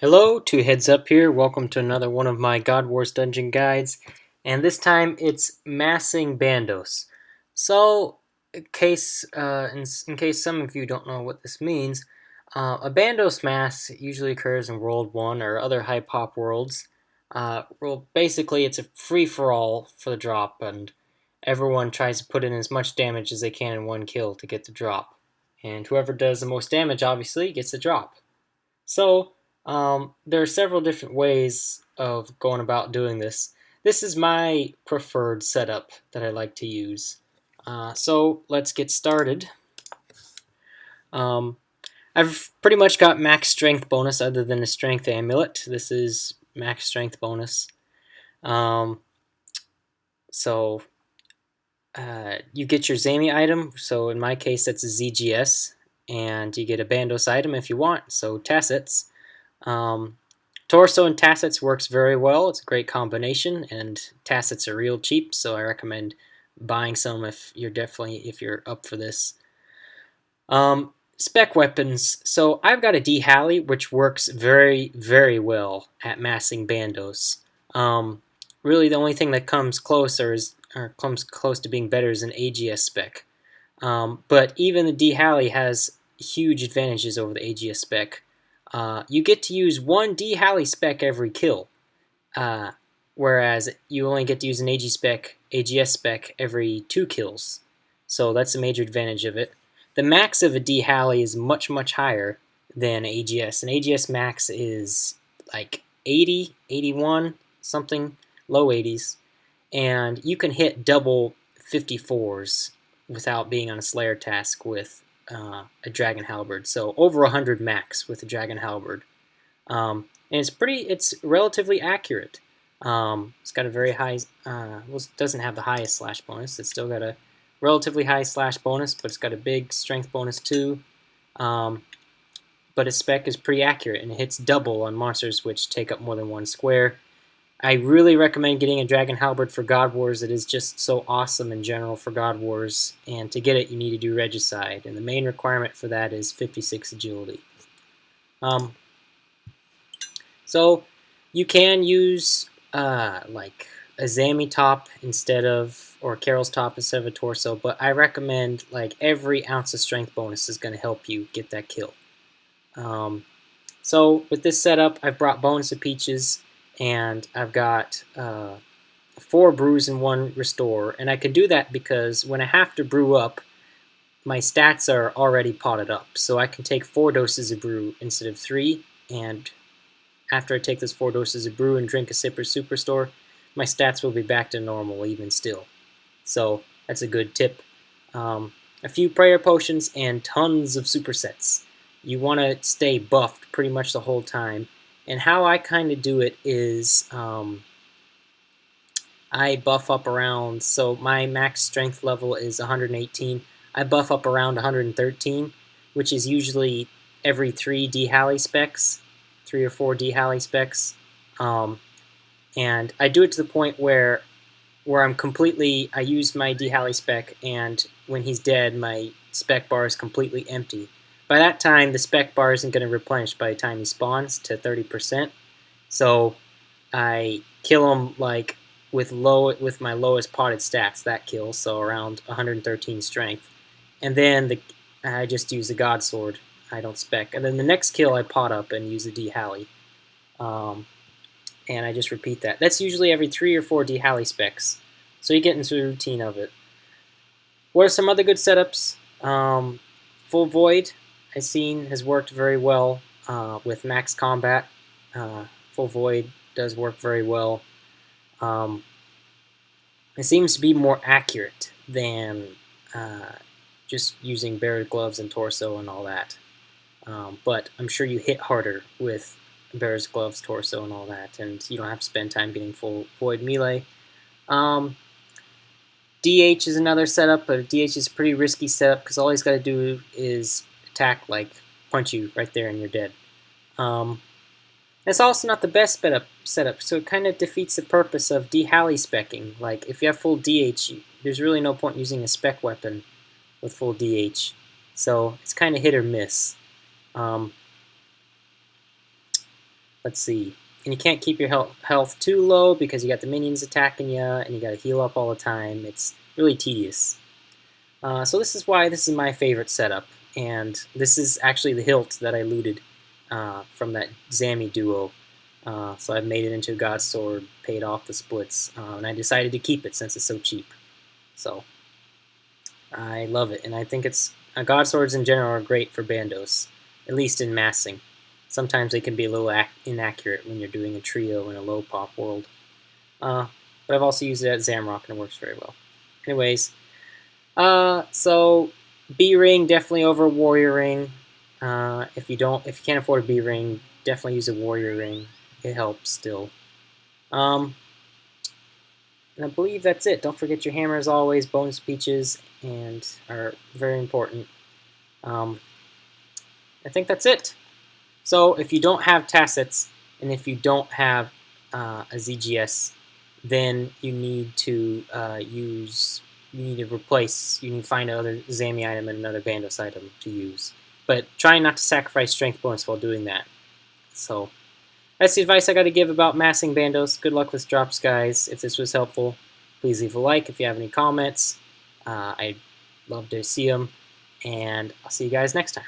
Hello, two heads up here. Welcome to another one of my God Wars dungeon guides, and this time it's massing Bandos. So, in case some of you don't know what this means, a Bandos mass usually occurs in World One or other high pop worlds. Well, basically, it's a free for all for the drop, and everyone tries to put in as much damage as they can in one kill to get the drop. And whoever does the most damage, obviously, gets the drop. So, there are several different ways of going about doing this. This is my preferred setup that I like to use. So let's get started. Um, I've pretty much got max strength bonus other than a strength amulet. This is max strength bonus. Um, so you get your Zami item. So in my case, that's a ZGS. And you get a Bandos item if you want. So Tassets. Torso and Tassets works very well. It's a great combination, and Tassets are real cheap, so I recommend buying some if you're up for this. Spec weapons. So I've got a D-Halley, which works very, very well at massing Bandos. Really, the only thing that comes close to being better is an AGS spec. But even the D-Halley has huge advantages over the AGS spec. You get to use one D-Halley spec every kill, whereas you only get to use an AGS spec every 2 kills. So that's a major advantage of it. The max of a D-Halley is much, much higher than AGS. An AGS max is like 80, 81, something, low 80s. And you can hit double 54s without being on a Slayer task with a Dragon Halberd. So over 100 max with a Dragon Halberd. And it's relatively accurate. It's got a very high, it doesn't have the highest slash bonus. It's still got a relatively high slash bonus, but it's got a big strength bonus too. But its spec is pretty accurate, and it hits double on monsters which take up more than one square. I really recommend getting a Dragon Halberd for God Wars. It is just so awesome in general for God Wars, and to get it you need to do Regicide, and the main requirement for that is 56 agility. So you can use like a Zami top or Carol's top instead of a torso, but I recommend like every ounce of strength bonus is going to help you get that kill. So with this setup, I've brought Bones to Peaches, and I've got 4 brews and 1 restore, and I can do that because when I have to brew up, my stats are already potted up, so I can take 4 doses of brew instead of 3, and after I take those 4 doses of brew and drink a sip of Superstore, my stats will be back to normal even still. So that's a good tip. A few prayer potions and tons of supersets. You want to stay buffed pretty much the whole time. And how I kind of do it is I buff up around, so my max strength level is 118. I buff up around 113, which is usually every 3 D-Halley specs, 3 or 4 D-Halley specs. And I do it to the point where I use my D-Halley spec, and when he's dead, my spec bar is completely empty. By that time, the spec bar isn't going to replenish by the time he spawns to 30%. So I kill him like with my lowest potted stats, that kills, so around 113 strength. And then I just use the God Sword. I don't spec. And then the next kill I pot up and use the D-Halley. And I just repeat that. That's usually every 3 or 4 D-Halley specs. So you get into the routine of it. What are some other good setups? Full Void, I've seen, has worked very well with max combat. Full Void does work very well. It seems to be more accurate than just using Barred Gloves and Torso and all that. But I'm sure you hit harder with Bear's Gloves, Torso, and all that, and you don't have to spend time getting full Void melee. DH is another setup, but DH is a pretty risky setup because all he's got to do is attack, like punch you right there and you're dead. It's also not the best setup, so it kind of defeats the purpose of D-Halley specking. Like, if you have full DH, there's really no point using a spec weapon with full DH. So it's kind of hit or miss. let's see. And you can't keep your health too low because you got the minions attacking you, and you got to heal up all the time. It's really tedious. So this is why this is my favorite setup, and this is actually the hilt that I looted from that Zammy duo. So I've made it into a God Sword, paid off the splits, and I decided to keep it since it's so cheap. So I love it, and I think it's God Swords in general are great for Bandos, at least in massing. Sometimes they can be a little inaccurate when you're doing a trio in a low pop world. But I've also used it at Zamrock and it works very well. Anyways, so B ring definitely over warrior ring. If you can't afford a B ring, definitely use a warrior ring. It helps still. And I believe that's it. Don't forget your hammer as always. Bonus speeches and are very important. I think that's it. So if you don't have tacits and if you don't have a ZGS, then you need to you need to find another Zammy item and another Bandos item to use. But try not to sacrifice strength bonus while doing that. So that's the advice I got to give about massing Bandos. Good luck with drops, guys. If this was helpful, please leave a like. If you have any comments, I'd love to see them. And I'll see you guys next time.